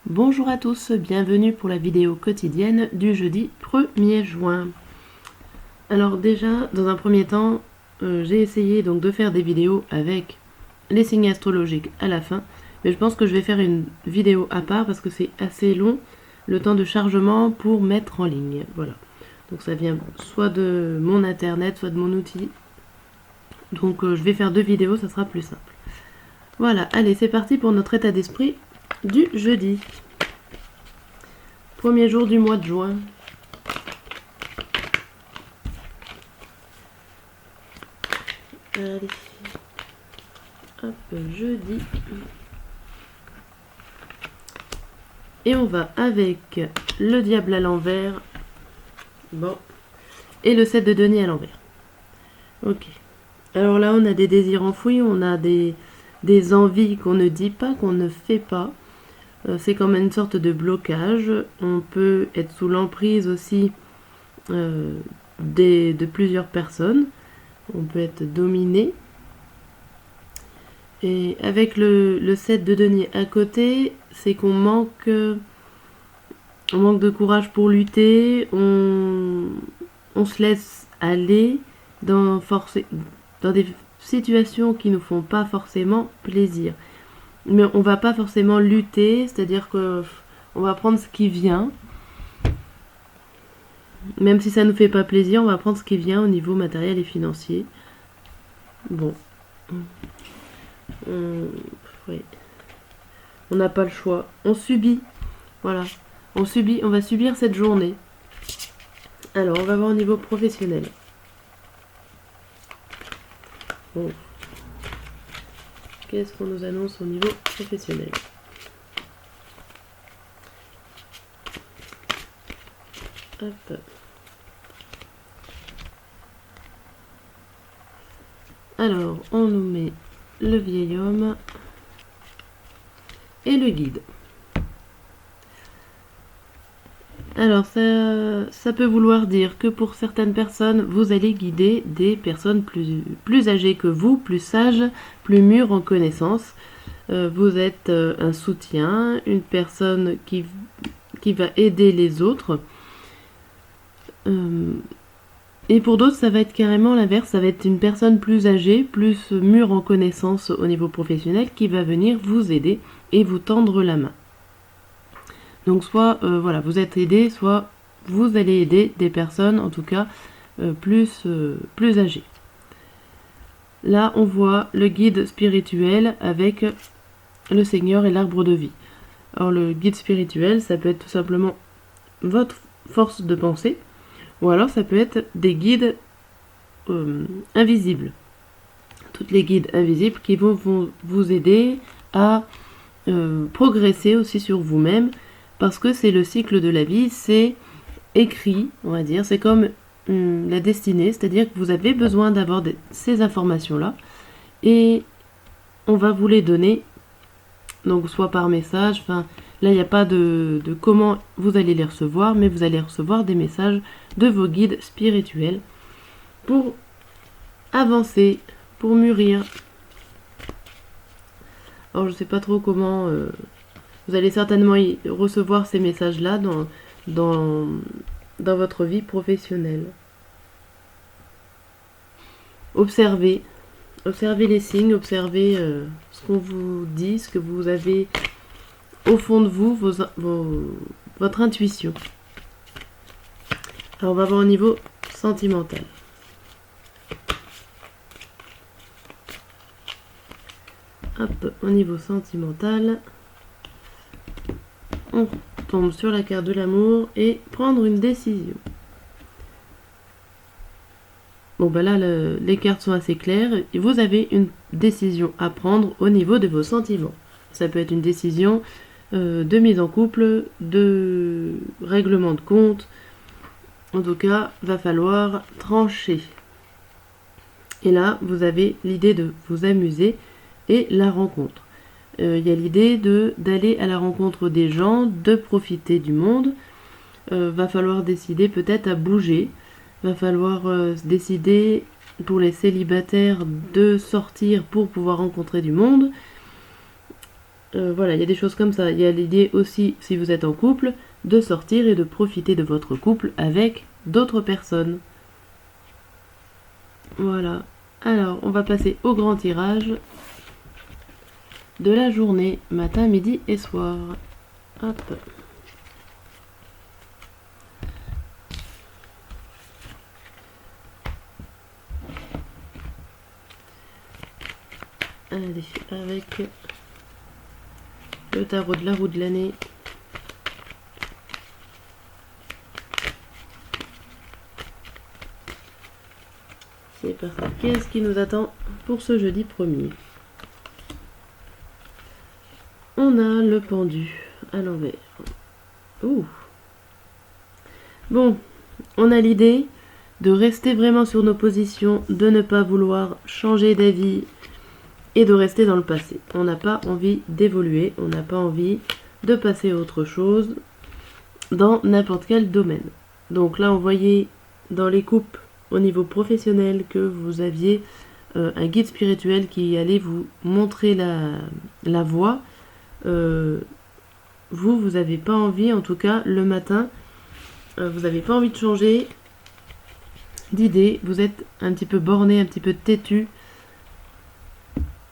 Bonjour à tous, bienvenue pour la vidéo quotidienne du jeudi 1er juin. Alors déjà, dans un premier temps, j'ai essayé donc de faire des vidéos avec les signes astrologiques à la fin, mais je pense que je vais faire une vidéo à part parce que c'est assez long, le temps de chargement pour mettre en ligne. Voilà. Donc ça vient soit de mon internet, soit de mon outil. Donc je vais faire 2 vidéos, ça sera plus simple. Voilà, allez, c'est parti pour notre état d'esprit du jeudi. Premier jour du mois de juin. Allez. Hop, jeudi. Et on va avec le diable à l'envers. Bon. Et le 7 de denier à l'envers. Ok. Alors là, on a des désirs enfouis, on a des envies qu'on ne dit pas, qu'on ne fait pas. C'est comme une sorte de blocage. On peut être sous l'emprise aussi de plusieurs personnes. On peut être dominé. Et avec le 7 de denier à côté, c'est qu'on manque de courage pour lutter, on se laisse aller dans des situations qui nous font pas forcément plaisir. Mais on va pas forcément lutter, c'est-à-dire que on va prendre ce qui vient. Même si ça nous fait pas plaisir, on va prendre ce qui vient au niveau matériel et financier. Bon. Oui. On n'a pas le choix. On subit. Voilà. On va subir cette journée. Alors, on va voir au niveau professionnel. Bon. Qu'est-ce qu'on nous annonce au niveau professionnel? Hop. Alors, on nous met le vieil homme et le guide. Alors, ça peut vouloir dire que pour certaines personnes, vous allez guider des personnes plus âgées que vous, plus sages, plus mûres en connaissance. Vous êtes un soutien, une personne qui va aider les autres. Et pour d'autres, ça va être carrément l'inverse. Ça va être une personne plus âgée, plus mûre en connaissance au niveau professionnel qui va venir vous aider et vous tendre la main. Donc soit voilà, vous êtes aidé, soit vous allez aider des personnes, en tout cas, plus âgées. Là, on voit le guide spirituel avec le Seigneur et l'arbre de vie. Alors le guide spirituel, ça peut être tout simplement votre force de pensée, ou alors ça peut être des guides invisibles. Toutes les guides invisibles qui vont vous aider à progresser aussi sur vous-même, parce que c'est le cycle de la vie, c'est écrit, on va dire, c'est comme la destinée, c'est-à-dire que vous avez besoin d'avoir ces informations-là, et on va vous les donner, donc soit par message, enfin là il n'y a pas de comment vous allez les recevoir, mais vous allez recevoir des messages de vos guides spirituels pour avancer, pour mûrir. Alors je sais pas trop comment... vous allez certainement recevoir ces messages-là dans votre vie professionnelle. Observez les signes, observez ce qu'on vous dit, ce que vous avez au fond de vous, votre intuition. Alors on va voir au niveau sentimental. Hop, au niveau sentimental, on tombe sur la carte de l'amour et prendre une décision. Bon bah là les cartes sont assez claires, vous avez une décision à prendre au niveau de vos sentiments. Ça peut être une décision de mise en couple, de règlement de compte. En tout cas, va falloir trancher. Et là, vous avez l'idée de vous amuser et la rencontre. Il y a l'idée d'aller à la rencontre des gens, de profiter du monde. Va falloir décider peut-être à bouger. Va falloir se décider pour les célibataires de sortir pour pouvoir rencontrer du monde. Voilà, il y a des choses comme ça. Il y a l'idée aussi, si vous êtes en couple, de sortir et de profiter de votre couple avec d'autres personnes. Voilà. Alors, on va passer au grand tirage de la journée, matin, midi et soir. Hop. Allez, avec le tarot de la roue de l'année. C'est parti. Qu'est-ce qui nous attend pour ce jeudi 1er? On a le pendu à l'envers. Ouh. Bon, on a l'idée de rester vraiment sur nos positions, de ne pas vouloir changer d'avis et de rester dans le passé. On n'a pas envie d'évoluer, on n'a pas envie de passer à autre chose dans n'importe quel domaine. Donc là, on voyait dans les coupes au niveau professionnel que vous aviez un guide spirituel qui allait vous montrer la voie. Vous n'avez pas envie, en tout cas le matin, vous n'avez pas envie de changer d'idée, vous êtes un petit peu borné, un petit peu têtu,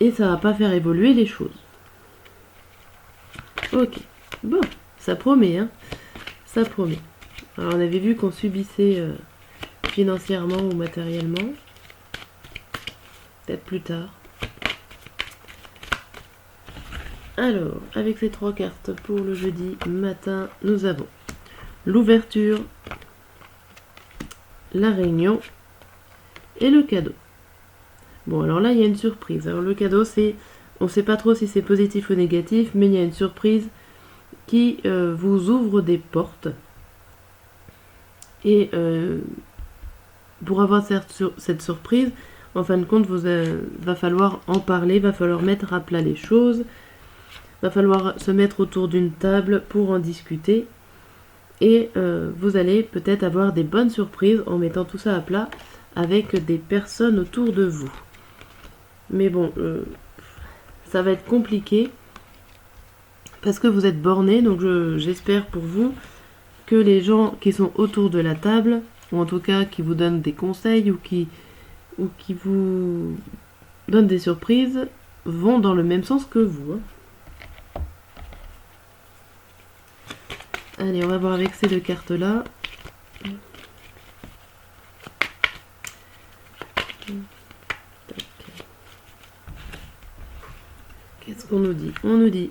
et ça va pas faire évoluer les choses. Ok, bon, ça promet, hein, ça promet. Alors on avait vu qu'on subissait financièrement ou matériellement, peut-être plus tard. Alors, avec ces 3 cartes pour le jeudi matin, nous avons l'ouverture, la réunion et le cadeau. Bon, alors là, il y a une surprise. Alors le cadeau, c'est, on ne sait pas trop si c'est positif ou négatif, mais il y a une surprise qui vous ouvre des portes. Et pour avoir cette surprise, en fin de compte, va falloir en parler, va falloir mettre à plat les choses, va falloir se mettre autour d'une table pour en discuter. Et vous allez peut-être avoir des bonnes surprises en mettant tout ça à plat avec des personnes autour de vous. Mais bon, ça va être compliqué parce que vous êtes borné, donc j'espère pour vous que les gens qui sont autour de la table, ou en tout cas qui vous donnent des conseils ou qui vous donnent des surprises, vont dans le même sens que vous. Hein. Allez, on va voir avec ces 2 cartes-là. Qu'est-ce qu'on nous dit? On nous dit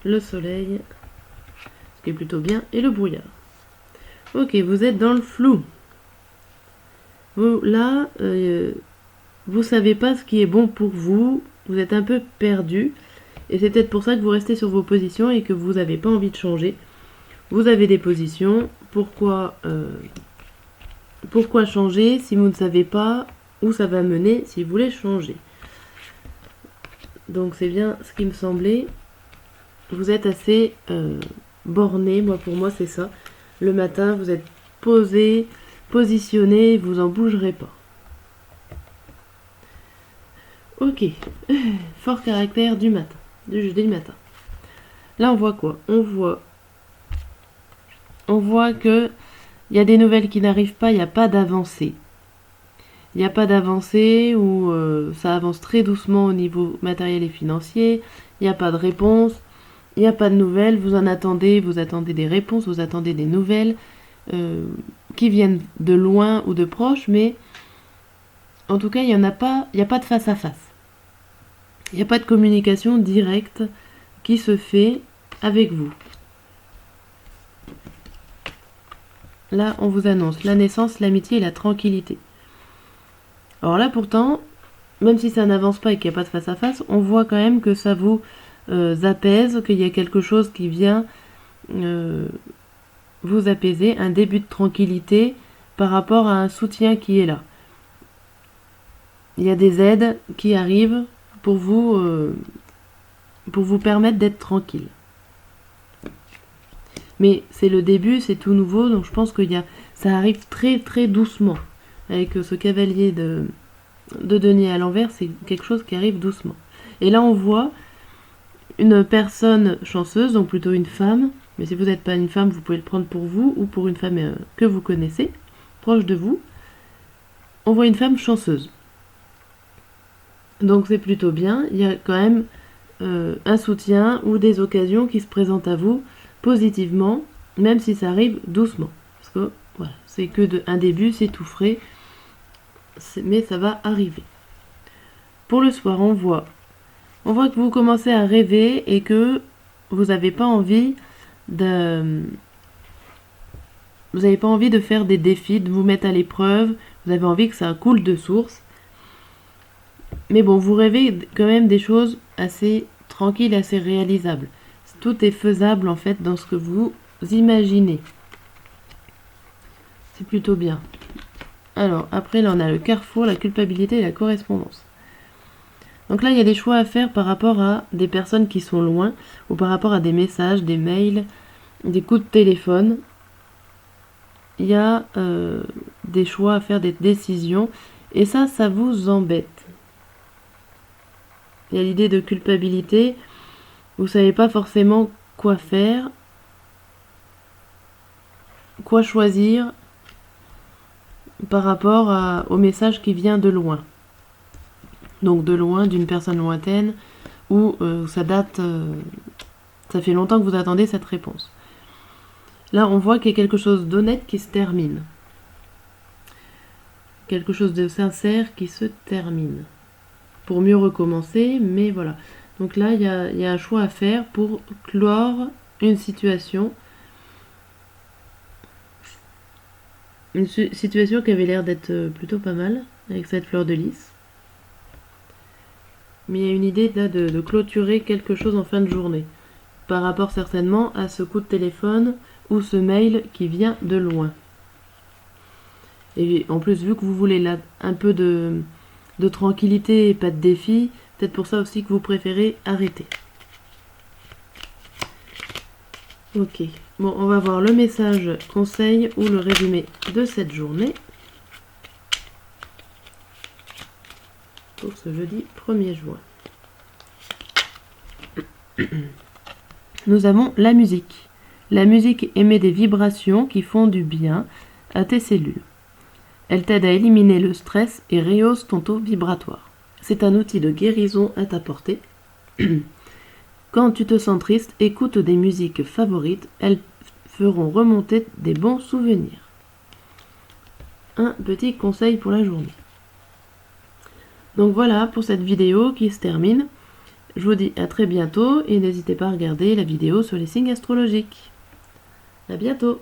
le soleil, ce qui est plutôt bien, et le brouillard. Ok, vous êtes dans le flou. Vous, là, vous savez pas ce qui est bon pour vous. Vous êtes un peu perdu. Et c'est peut-être pour ça que vous restez sur vos positions et que vous n'avez pas envie de changer. Vous avez des positions. Pourquoi changer si vous ne savez pas où ça va mener si vous voulez changer? Donc c'est bien ce qui me semblait. Vous êtes assez borné. Pour moi, c'est ça. Le matin, vous êtes posé, positionné, vous en bougerez pas. Ok. Fort caractère du matin. Du jeudi matin. Là, on voit quoi? On voit que il y a des nouvelles qui n'arrivent pas, il n'y a pas d'avancée. Il n'y a pas d'avancée ou ça avance très doucement au niveau matériel et financier. Il n'y a pas de réponse. Il n'y a pas de nouvelles. Vous attendez des réponses, vous attendez des nouvelles qui viennent de loin ou de proche, mais en tout cas, il n'y a pas de face à face. Il n'y a pas de communication directe qui se fait avec vous. Là, on vous annonce la naissance, l'amitié et la tranquillité. Alors là, pourtant, même si ça n'avance pas et qu'il n'y a pas de face à face, on voit quand même que ça vous apaise, qu'il y a quelque chose qui vient vous apaiser, un début de tranquillité par rapport à un soutien qui est là. Il y a des aides qui arrivent pour vous permettre d'être tranquille. Mais c'est le début, c'est tout nouveau, donc je pense que ça arrive très très doucement. Avec ce cavalier de denier à l'envers, c'est quelque chose qui arrive doucement. Et là, on voit une personne chanceuse, donc plutôt une femme. Mais si vous n'êtes pas une femme, vous pouvez le prendre pour vous ou pour une femme que vous connaissez, proche de vous. On voit une femme chanceuse. Donc c'est plutôt bien. Il y a quand même un soutien ou des occasions qui se présentent à vous positivement, même si ça arrive doucement. Parce que voilà, c'est que un début, c'est tout frais, mais ça va arriver. Pour le soir, on voit que vous commencez à rêver et que vous n'avez pas envie de faire des défis, de vous mettre à l'épreuve. Vous avez envie que ça coule de source. Mais bon, vous rêvez quand même des choses assez tranquilles, assez réalisables. Tout est faisable en fait dans ce que vous imaginez. C'est plutôt bien. Alors, après là on a le carrefour, la culpabilité et la correspondance. Donc là il y a des choix à faire par rapport à des personnes qui sont loin, ou par rapport à des messages, des mails, des coups de téléphone. Il y a des choix à faire, des décisions, et ça vous embête. Il y a l'idée de culpabilité, vous savez pas forcément quoi faire, quoi choisir par rapport au message qui vient de loin. Donc de loin, d'une personne lointaine, où ça date, ça fait longtemps que vous attendez cette réponse. Là, on voit qu'il y a quelque chose d'honnête qui se termine. Quelque chose de sincère qui se termine. Pour mieux recommencer, mais voilà. Donc là, il y a un choix à faire pour clore une situation. Une situation qui avait l'air d'être plutôt pas mal, avec cette fleur de lys. Mais il y a une idée là de clôturer quelque chose en fin de journée. Par rapport certainement à ce coup de téléphone ou ce mail qui vient de loin. Et en plus, vu que vous voulez là un peu de tranquillité et pas de défi, peut-être pour ça aussi que vous préférez arrêter. Ok, bon, on va voir le message conseil ou le résumé de cette journée pour ce jeudi 1er juin. Nous avons la musique. La musique émet des vibrations qui font du bien à tes cellules. Elle t'aide à éliminer le stress et rehausse ton taux vibratoire. C'est un outil de guérison à ta portée. Quand tu te sens triste, écoute des musiques favorites. Elles feront remonter des bons souvenirs. Un petit conseil pour la journée. Donc voilà pour cette vidéo qui se termine. Je vous dis à très bientôt et n'hésitez pas à regarder la vidéo sur les signes astrologiques. À bientôt!